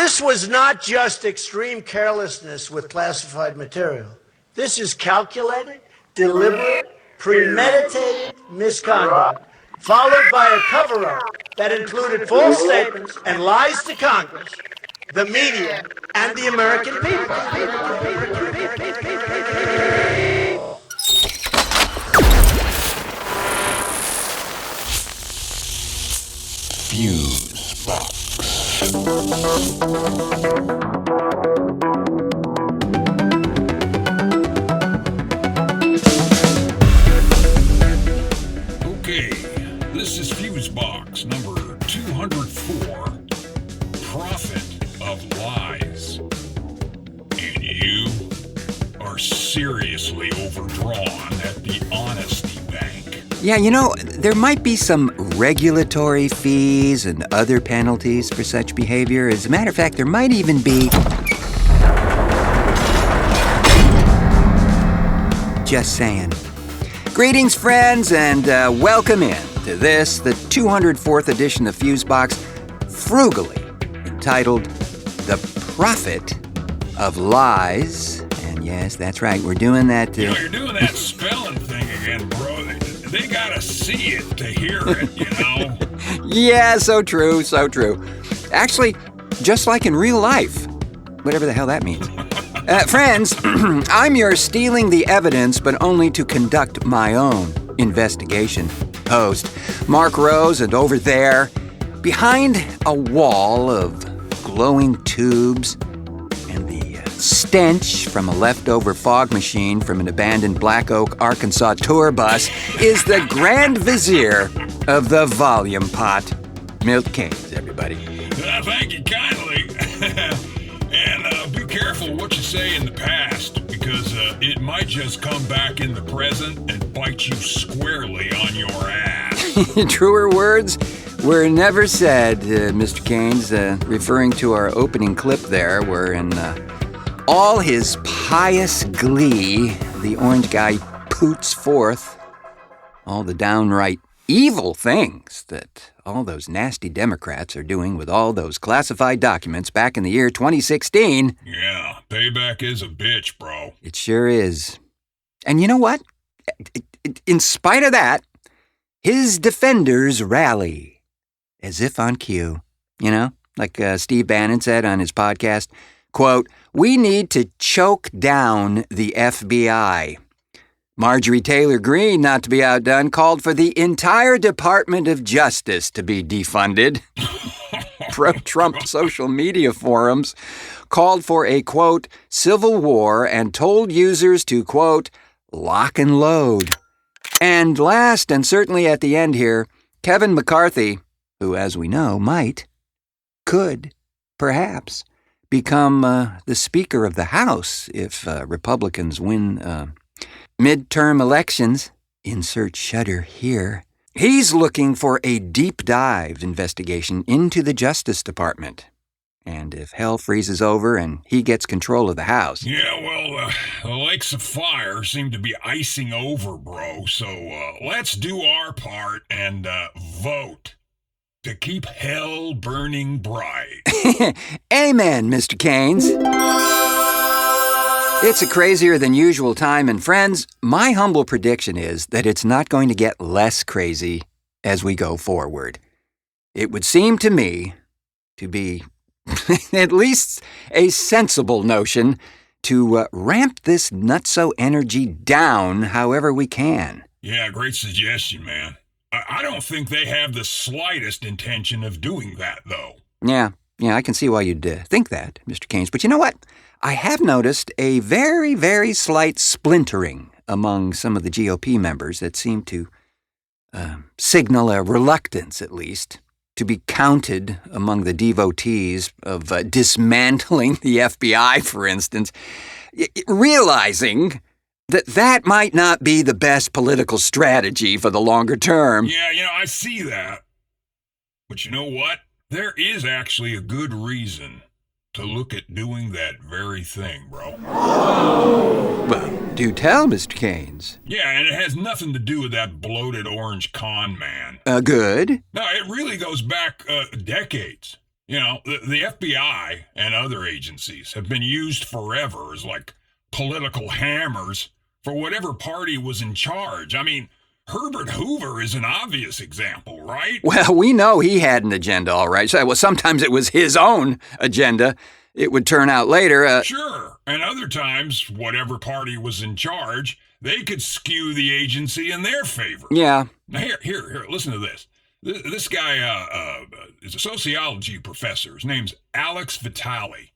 This was not just extreme carelessness with classified material. This is calculated, deliberate, premeditated misconduct, followed by a cover-up that included false statements and lies to Congress, the media, and the American people. Fusebox. Okay, this is Fusebox number 204, Prophet of Lies. And you are seriously overdrawn at the Honesty Bank. Yeah, you know, there might be some regulatory fees and other penalties for such behavior. As a matter of fact, there might even be... Just saying. Greetings, friends, and welcome in to this, the 204th edition of Fusebox, frugally entitled The Prophet of Lies. And yes, that's right, we're doing that... You know, you're doing that spelling thing again, bro. They gotta see it to hear it, you know? Yeah, so true, so true. Actually, just like in real life. Whatever the hell that means. Friends, I'm your stealing the evidence, but only to conduct my own investigation host, Marc Rose, and over there, behind a wall of glowing tubes and the stench from a leftover fog machine from an abandoned Black Oak, Arkansas tour bus is the Grand Vizier of the volume pot. Milt Keynes, everybody. Thank you kindly. And be careful what you say in the past, because it might just come back in the present and bite you squarely on your ass. Truer words were never said, Mr. Keynes, referring to our opening clip there, where in all his pious glee, the orange guy poots forth all the downright evil things that all those nasty Democrats are doing with all those classified documents back in the year 2016. Yeah, payback is a bitch, bro. It sure is. And you know what? In spite of that, his defenders rally, as if on cue. You know, like Steve Bannon said on his podcast, quote, "We need to choke down the FBI." Marjorie Taylor Greene, not to be outdone, called for the entire Department of Justice to be defunded. Pro-Trump social media forums called for a, quote, civil war and told users to, quote, lock and load. And last, and certainly at the end here, Kevin McCarthy, who, as we know, could, perhaps, become the Speaker of the House if Republicans win midterm elections. Insert shudder here. He's looking for a deep dive investigation into the Justice Department. And if hell freezes over and he gets control of the House... Yeah, well, the lakes of fire seem to be icing over, bro. So let's do our part and vote to keep hell burning bright. Amen, Mr. Keynes. It's a crazier than usual time, and friends, my humble prediction is that it's not going to get less crazy as we go forward. It would seem to me to be at least a sensible notion to ramp this nutso energy down however we can. Yeah, great suggestion, man. I don't think they have the slightest intention of doing that, though. Yeah, I can see why you'd think that, Mr. Keynes. But you know what? I have noticed a very, very slight splintering among some of the GOP members that seem to signal a reluctance, at least, to be counted among the devotees of dismantling the FBI, for instance, realizing that might not be the best political strategy for the longer term. Yeah, I see that. But you know what? There is actually a good reason to look at doing that very thing, bro. Well, do tell, Mr. Keynes. Yeah, and it has nothing to do with that bloated orange con man. Good. No, it really goes back decades. The FBI and other agencies have been used forever as like political hammers for whatever party was in charge. I mean, Herbert Hoover is an obvious example, right? Well, we know he had an agenda, all right. So, well, sometimes it was his own agenda. It would turn out later. Sure. And other times, whatever party was in charge, they could skew the agency in their favor. Yeah. Now, here, listen to this. This guy is a sociology professor. His name's Alex Vitaly.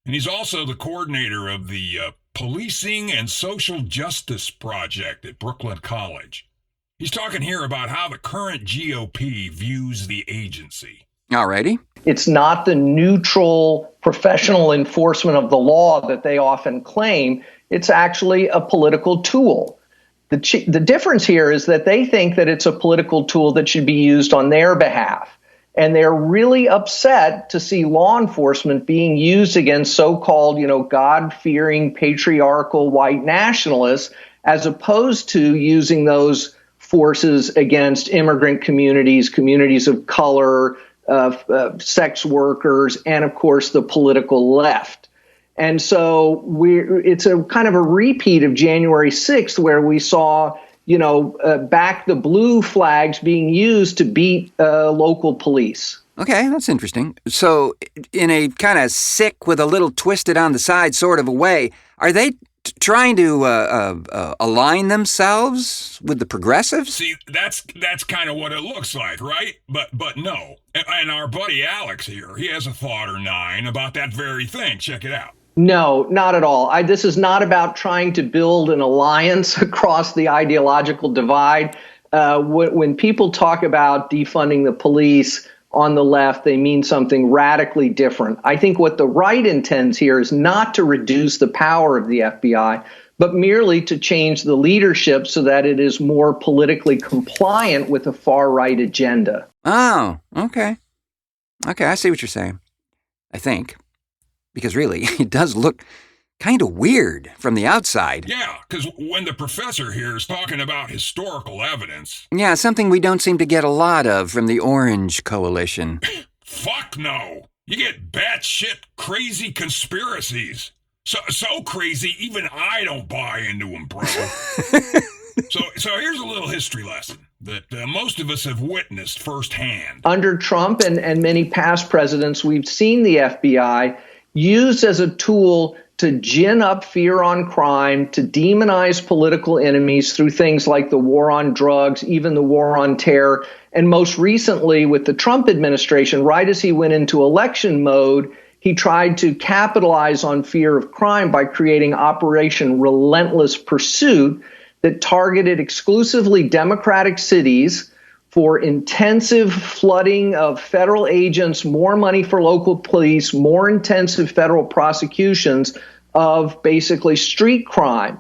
And he's also the coordinator of the Policing and Social Justice Project at Brooklyn College. He's talking here about how the current GOP views the agency. Alrighty. It's not the neutral professional enforcement of the law that they often claim. It's actually a political tool. The difference here is that they think that it's a political tool that should be used on their behalf. And they're really upset to see law enforcement being used against so-called, God-fearing, patriarchal white nationalists, as opposed to using those forces against immigrant communities, communities of color, sex workers, and, of course, the political left. And so it's a kind of a repeat of January 6th, where we saw, back the blue flags being used to beat local police. Okay, that's interesting. So in a kind of sick with a little twisted on the side sort of a way, are they trying to align themselves with the progressives? See, that's kind of what it looks like, right? But no. And our buddy Alex here, he has a thought or nine about that very thing. Check it out. No, not at all. This is not about trying to build an alliance across the ideological divide. When people talk about defunding the police on the left, they mean something radically different. I think what the right intends here is not to reduce the power of the FBI, but merely to change the leadership so that it is more politically compliant with the far-right agenda. Oh, okay. Okay, I see what you're saying. I think. Because really, it does look kind of weird from the outside. Yeah, because when the professor here is talking about historical evidence... Yeah, something we don't seem to get a lot of from the Orange Coalition. Fuck no! You get batshit crazy conspiracies. So crazy, even I don't buy into them, bro. So here's a little history lesson that most of us have witnessed firsthand. Under Trump and many past presidents, we've seen the FBI used as a tool to gin up fear on crime, to demonize political enemies through things like the war on drugs, even the war on terror. And most recently, with the Trump administration, right as he went into election mode, he tried to capitalize on fear of crime by creating Operation Relentless Pursuit that targeted exclusively Democratic cities for intensive flooding of federal agents, more money for local police, more intensive federal prosecutions of basically street crime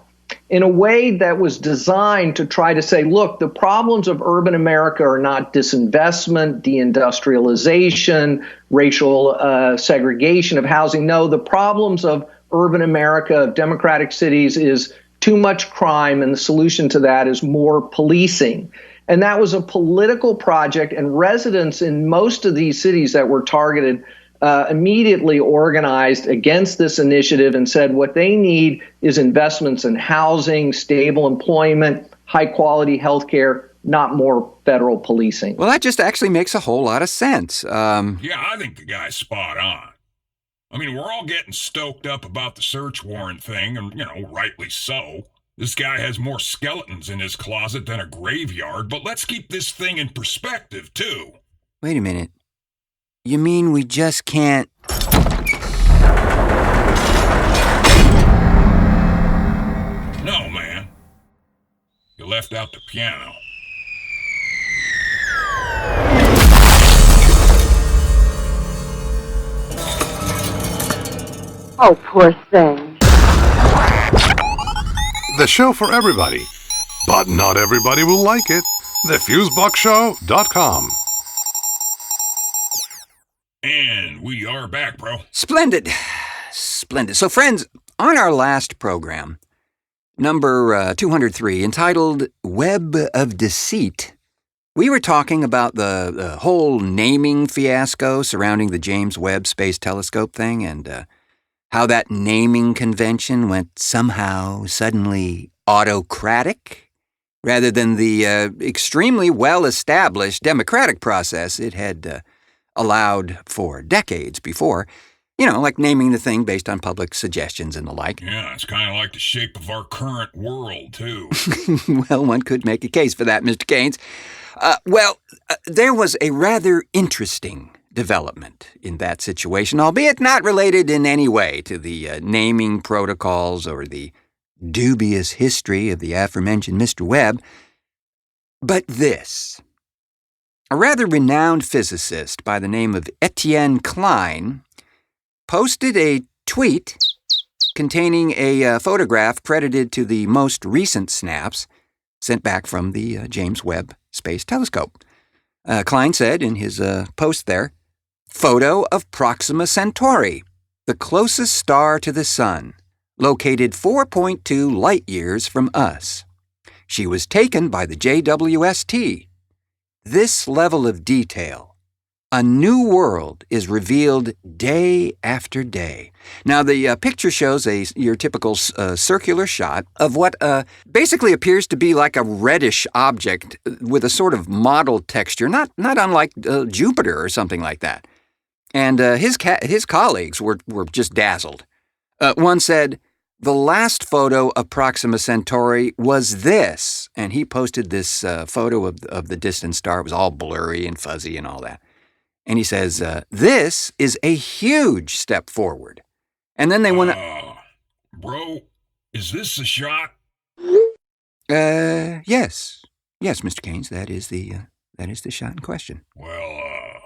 in a way that was designed to try to say, look, the problems of urban America are not disinvestment, deindustrialization, racial segregation of housing. No, the problems of urban America, of democratic cities, is too much crime, and the solution to that is more policing. And that was a political project, and residents in most of these cities that were targeted immediately organized against this initiative and said what they need is investments in housing, stable employment, high-quality health care, not more federal policing. Well, that just actually makes a whole lot of sense. Yeah, I think the guy's spot on. I mean, we're all getting stoked up about the search warrant thing, and, rightly so. This guy has more skeletons in his closet than a graveyard, but let's keep this thing in perspective, too. Wait a minute. You mean we just can't... No, man. You left out the piano. Oh, poor thing. The show for everybody, but not everybody will like it. TheFuseboxShow.com. And we are back, bro. Splendid. Splendid. So, friends, on our last program, number 203, entitled Web of Deceit, We were talking about the whole naming fiasco surrounding the James Webb Space Telescope thing and how that naming convention went somehow suddenly autocratic rather than the extremely well-established democratic process it had allowed for decades before. You know, like naming the thing based on public suggestions and the like. Yeah, it's kind of like the shape of our current world, too. Well, one could make a case for that, Mr. Keynes. There was a rather interesting development in that situation, albeit not related in any way to the naming protocols or the dubious history of the aforementioned Mr. Webb. But this. A rather renowned physicist by the name of Etienne Klein posted a tweet containing a photograph credited to the most recent snaps sent back from the James Webb Space Telescope. Klein said in his post there, "Photo of Proxima Centauri, the closest star to the Sun, located 4.2 light years from us. She was taken by the JWST. This level of detail. A new world is revealed day after day." Now, the picture shows your typical circular shot of what basically appears to be like a reddish object with a sort of mottled texture, not unlike Jupiter or something like that. And his colleagues were just dazzled. One said, "The last photo of Proxima Centauri was this," and he posted this photo of the distant star. It was all blurry and fuzzy and all that. And he says, "This is a huge step forward." And then they went... Bro, is this the shot? Yes. Yes, Mr. Keynes, that is the shot in question. Well,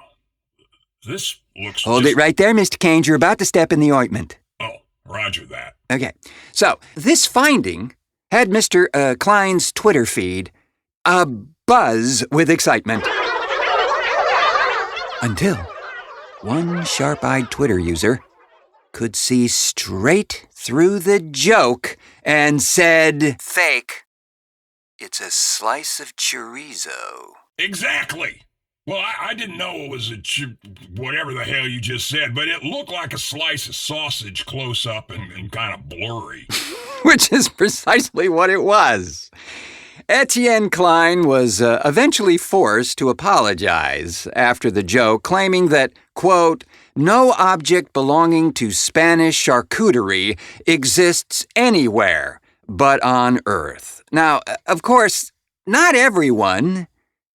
this looks... Hold it right there, Mr. Keynes. You're about to step in the ointment. Oh, roger that. Okay. So, this finding had Mr. Klein's Twitter feed abuzz with excitement. Until one sharp-eyed Twitter user could see straight through the joke and said, "Fake. It's a slice of chorizo." Exactly. Well, I didn't know it was whatever the hell you just said, but it looked like a slice of sausage close up and kind of blurry. Which is precisely what it was. Etienne Klein was eventually forced to apologize after the joke, claiming that, quote, "no object belonging to Spanish charcuterie exists anywhere but on Earth." Now, of course, not everyone,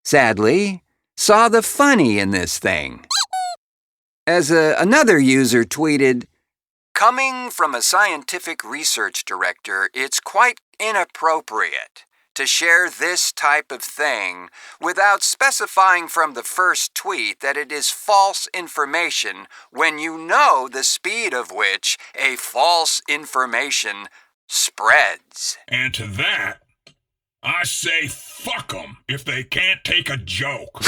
sadly, saw the funny in this thing. As another user tweeted, "Coming from a scientific research director, it's quite inappropriate to share this type of thing without specifying from the first tweet that it is false information when you know the speed of which a false information spreads." And to that, I say fuck 'em if they can't take a joke.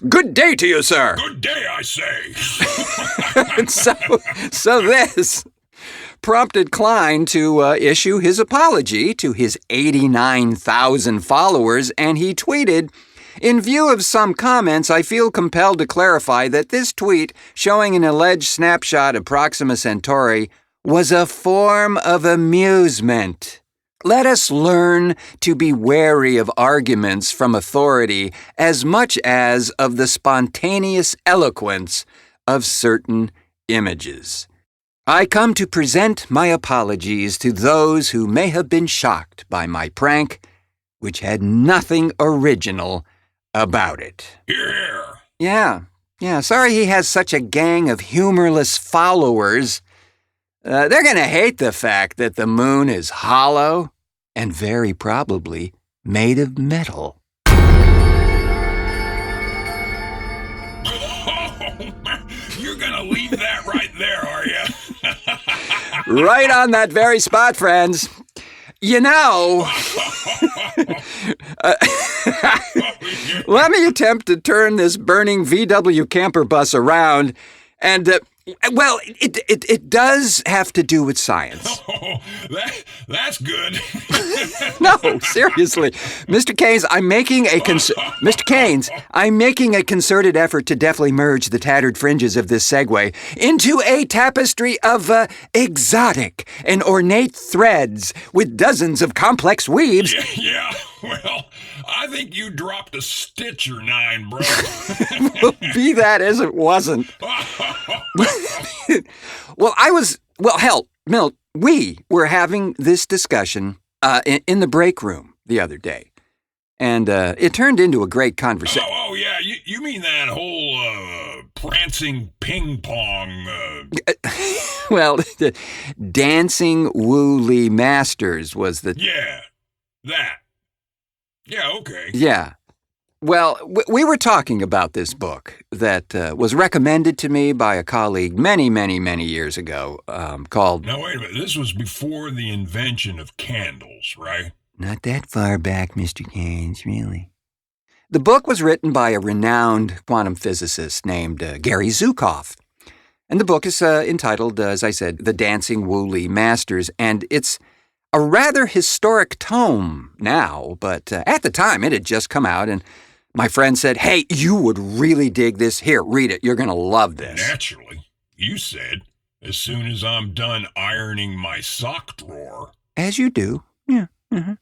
Good day to you, sir. Good day, I say. So this prompted Klein to issue his apology to his 89,000 followers, and he tweeted, "In view of some comments, I feel compelled to clarify that this tweet showing an alleged snapshot of Proxima Centauri was a form of amusement. Let us learn to be wary of arguments from authority as much as of the spontaneous eloquence of certain images. I come to present my apologies to those who may have been shocked by my prank, which had nothing original about it." Here. Yeah, sorry he has such a gang of humorless followers. They're going to hate the fact that the moon is hollow and very probably made of metal. You're gonna leave that right there, are you? Right on that very spot, friends. You know, let me attempt to turn this burning VW camper bus around and Well, it does have to do with science. Oh, that's good. No, seriously. Mr. Keynes, I'm making a concerted effort to deftly merge the tattered fringes of this segue into a tapestry of exotic and ornate threads with dozens of complex weaves. Yeah, well, I think you dropped a stitch or 9, bro. Be that as it wasn't. Milt, we were having this discussion in the break room the other day, and it turned into a great conversation. Oh, yeah, you mean that whole prancing ping pong? Well, the Dancing Woolly Masters was the... Yeah, that. Yeah, okay. Yeah. Well, we were talking about this book that was recommended to me by a colleague many, many, many years ago called... Now, wait a minute. This was before the invention of candles, right? Not that far back, Mr. Keynes, really. The book was written by a renowned quantum physicist named Gary Zukav. And the book is entitled, as I said, The Dancing Woolly Masters, and it's a rather historic tome now, but at the time it had just come out, and my friend said, "Hey, you would really dig this. Here, read it. You're going to love this." Naturally. You said, as soon as I'm done ironing my sock drawer. As you do. Yeah. Mm-hmm.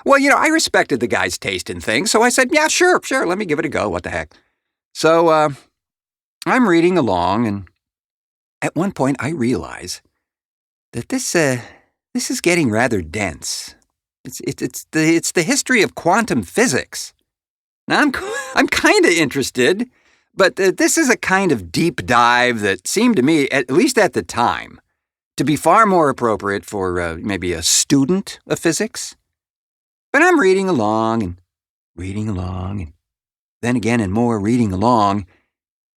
Well, I respected the guy's taste in things, so I said, yeah, sure, let me give it a go. What the heck? So I'm reading along, and at one point I realize that this is getting rather dense. It's the history of quantum physics. Now, I'm kind of interested, but this is a kind of deep dive that seemed to me, at least at the time, to be far more appropriate for maybe a student of physics. But I'm reading along, and then again and more reading along,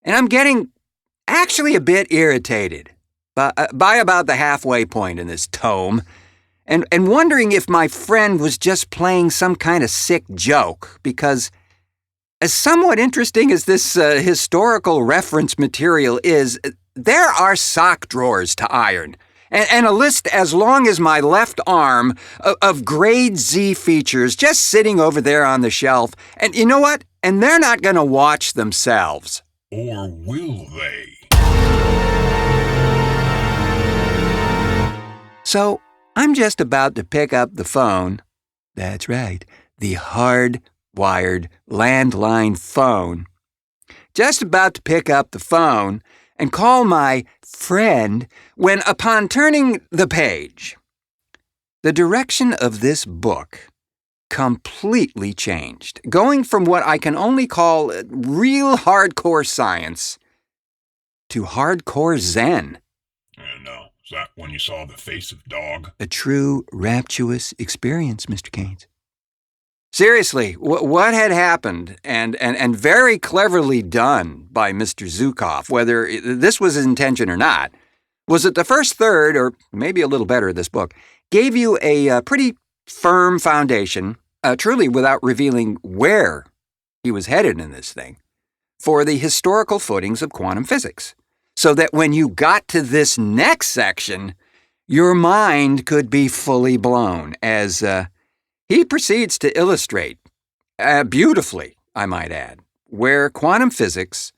and I'm getting actually a bit irritated by about the halfway point in this tome, and wondering if my friend was just playing some kind of sick joke, because as somewhat interesting as this historical reference material is, there are sock drawers to iron, and a list as long as my left arm of grade Z features just sitting over there on the shelf. And you know what? And they're not going to watch themselves. Or will they? So I'm just about to pick up the phone. That's right, the hard-wired landline phone. Just about to pick up the phone and call my friend when, upon turning the page, the direction of this book completely changed, going from what I can only call real hardcore science to hardcore Zen. No. Is that when you saw the face of dog? A true rapturous experience, Mr. Keynes. Seriously, what had happened, and very cleverly done by Mr. Zukav, whether this was his intention or not, was that the first third, or maybe a little better of this book, gave you a pretty firm foundation, truly without revealing where he was headed in this thing, for the historical footings of quantum physics, so that when you got to this next section, your mind could be fully blown, as he proceeds to illustrate, beautifully, I might add, where quantum physics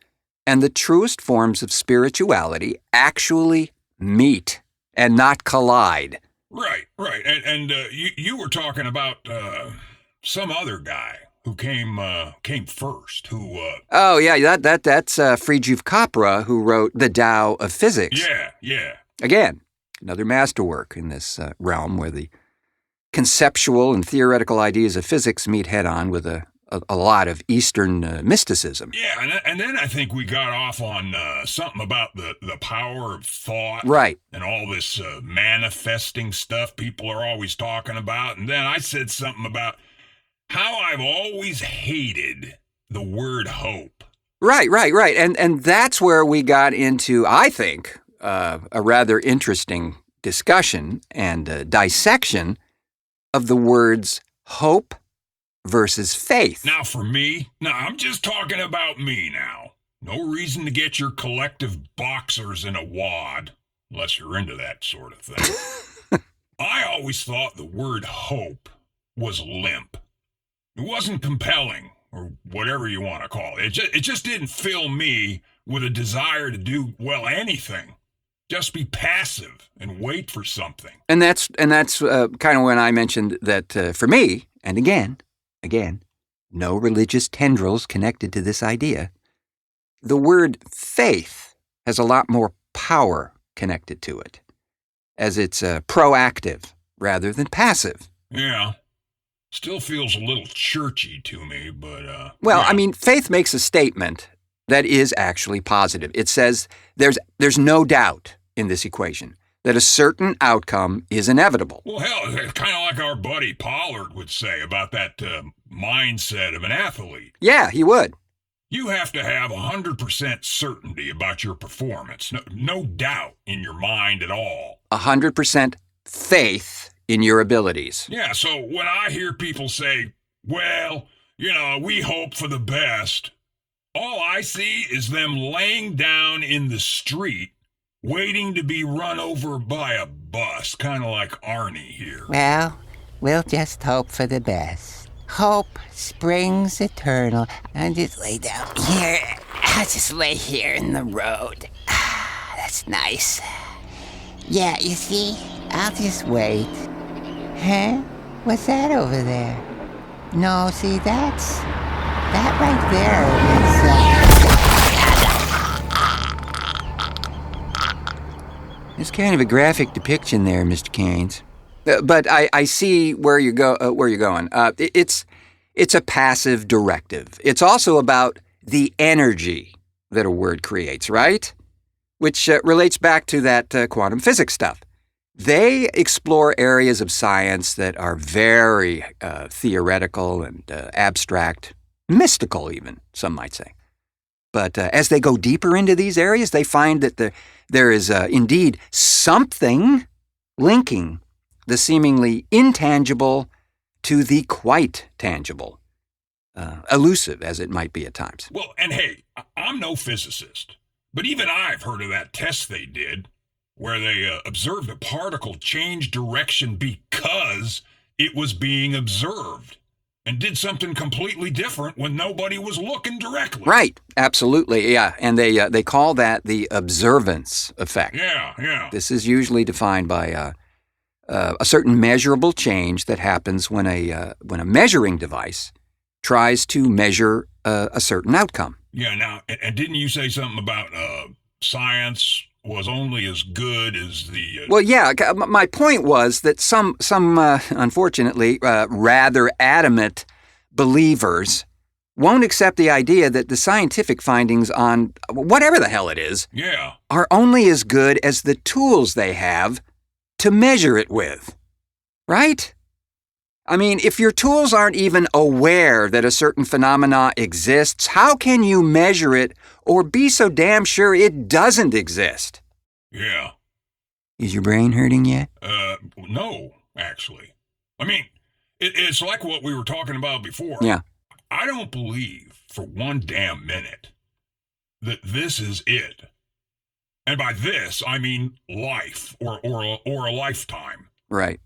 and the truest forms of spirituality actually meet and not collide. Right. And you were talking about some other guy who came first, who... Oh, yeah, that's Fritjof Capra, who wrote The Tao of Physics. Yeah. Again, another masterwork in this realm where the conceptual and theoretical ideas of physics meet head-on with a lot of Eastern mysticism. Yeah, and then I think we got off on something about the power of thought. Right. And all this manifesting stuff people are always talking about. And then I said something about how I've always hated the word hope. Right. And that's where we got into, I think, a rather interesting discussion and dissection of the words hope versus faith. Now for me, I'm just talking about me now. No reason to get your collective boxers in a wad, unless you're into that sort of thing. I always thought the word hope was limp. It wasn't compelling, or whatever you want to call it. It just didn't fill me with a desire to do, well, anything. Just be passive and wait for something. And that's kind of when I mentioned that for me, and again, no religious tendrils connected to this idea. The word faith has a lot more power connected to it, as it's proactive rather than passive. Yeah. Still feels a little churchy to me, but Well, yeah. I mean, faith makes a statement that is actually positive. It says there's no doubt in this equation that a certain outcome is inevitable. Well, hell, it's kind of like our buddy Pollard would say about that mindset of an athlete. Yeah, he would. You have to have 100% certainty about your performance. No doubt in your mind at all. 100% faith in your abilities. Yeah, so when I hear people say, well, we hope for the best, all I see is them laying down in the street waiting to be run over by a bus, kind of like Arnie here. Well, we'll just hope for the best. Hope springs eternal. I'll just lay down here. I'll just lay here in the road. That's nice. Yeah, you see, I'll just wait. Huh? What's that over there? No, see, that right there is, It's kind of a graphic depiction there, Mr. Keynes. But I see where you're going. It's a passive directive. It's also about the energy that a word creates, right? Which relates back to that quantum physics stuff. They explore areas of science that are very theoretical and abstract, mystical even, some might say. But as they go deeper into these areas, they find that there is indeed something linking the seemingly intangible to the quite tangible, elusive as it might be at times. Well, and hey, I'm no physicist, but even I've heard of that test they did where they observed a particle change direction because it was being observed and did something completely different when nobody was looking directly. Right, absolutely, yeah. And they call that the observance effect. Yeah. This is usually defined by a certain measurable change that happens when a measuring device tries to measure a certain outcome. Yeah, now, and didn't you say something about science was only as good as the... Well, yeah, my point was that some unfortunately, rather adamant believers won't accept the idea that the scientific findings on whatever the hell it is are only as good as the tools they have to measure it with. Right? I mean, if your tools aren't even aware that a certain phenomena exists, how can you measure it or be so damn sure it doesn't exist? Yeah. Is your brain hurting yet? No, actually. I mean, it's like what we were talking about before. Yeah. I don't believe for one damn minute that this is it. And by this, I mean life or a lifetime. Right.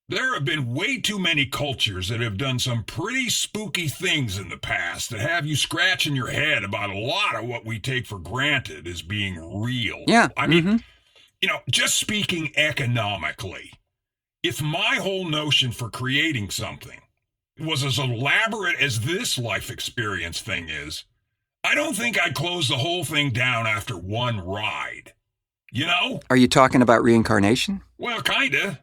There have been way too many cultures that have done some pretty spooky things in the past that have you scratching your head about a lot of what we take for granted as being real. Yeah. I mean, just speaking economically, if my whole notion for creating something was as elaborate as this life experience thing is, I don't think I'd close the whole thing down after one ride. You know? Are you talking about reincarnation? Well, kinda.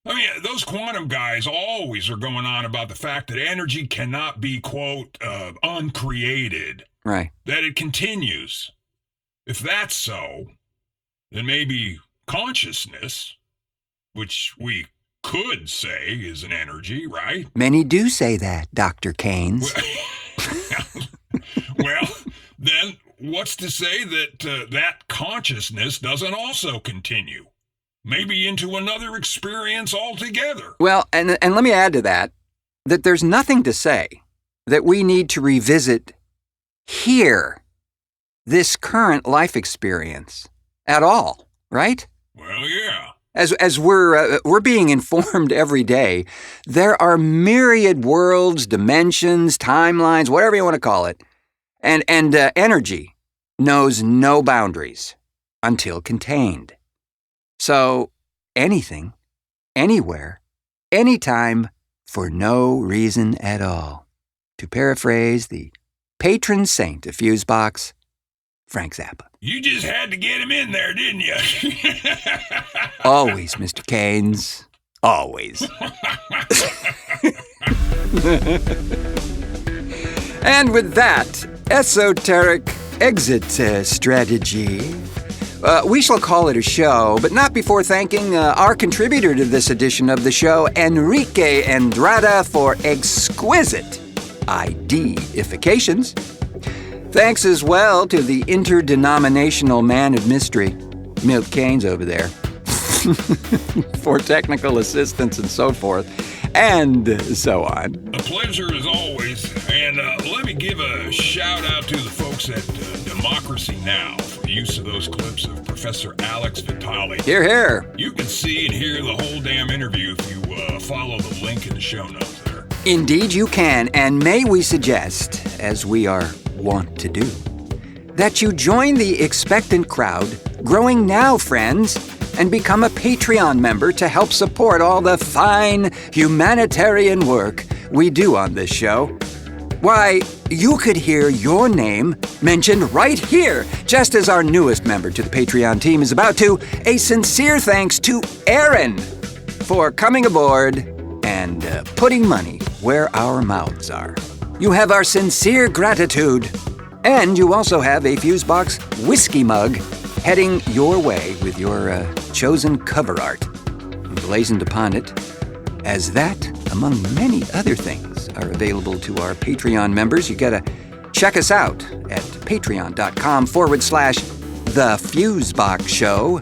I mean, those quantum guys always are going on about the fact that energy cannot be, quote, uncreated. Right. That it continues. If that's so, then maybe consciousness, which we could say is an energy, right? Many do say that, Dr. Keynes. Well, then what's to say that that consciousness doesn't also continue? Maybe into another experience altogether. Well, and let me add to that there's nothing to say that we need to revisit here this current life experience at all, right? Well, yeah. As we're being informed every day, there are myriad worlds, dimensions, timelines, whatever you want to call it, and energy knows no boundaries until contained. So anything, anywhere, anytime, for no reason at all. To paraphrase the patron saint of Fusebox, Frank Zappa. You just had to get him in there, didn't you? Always, Mr. Keynes. Always. And with that esoteric exit strategy, we shall call it a show, but not before thanking our contributor to this edition of the show, Enrique Andrada, for exquisite ID-ifications. Thanks as well to the interdenominational man of mystery, Milt Keynes over there, for technical assistance and so forth, and so on. A pleasure as always, and let me give a shout out to the folks at Democracy Now! For the use of those clips of Professor Alex Vitaly. Hear, hear. You can see and hear the whole damn interview if you follow the link in the show notes there. Indeed you can, and may we suggest, as we are wont to do, that you join the expectant crowd growing now, friends, and become a Patreon member to help support all the fine humanitarian work we do on this show. Why, you could hear your name mentioned right here, just as our newest member to the Patreon team is about to. A sincere thanks to Aaron for coming aboard and putting money where our mouths are. You have our sincere gratitude. And you also have a Fusebox whiskey mug heading your way with your chosen cover art emblazoned upon it, as that, among many other things, are available to our Patreon members. You gotta check us out at patreon.com/The Fusebox Show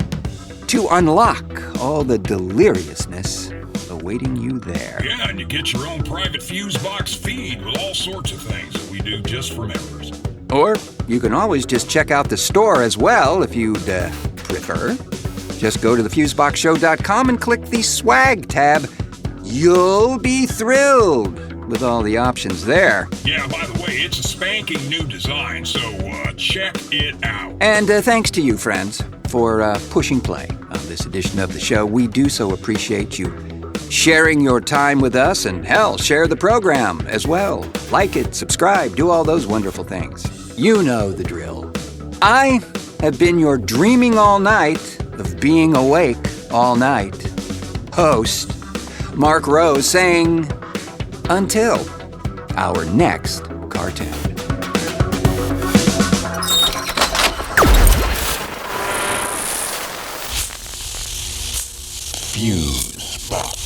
to unlock all the deliriousness awaiting you there. Yeah, and you get your own private Fusebox feed with all sorts of things that we do just for members. Or you can always just check out the store as well if you'd prefer. Just go to thefuseboxshow.com and click the swag tab. You'll be thrilled with all the options there. Yeah, by the way, it's a spanking new design, so check it out. And thanks to you, friends, for pushing play on this edition of the show. We do so appreciate you sharing your time with us, and hell, share the program as well. Like it, subscribe, do all those wonderful things. You know the drill. I have been your dreaming all night of being awake all night host, Marc Rose, saying, until our next cartoon. Fusebox.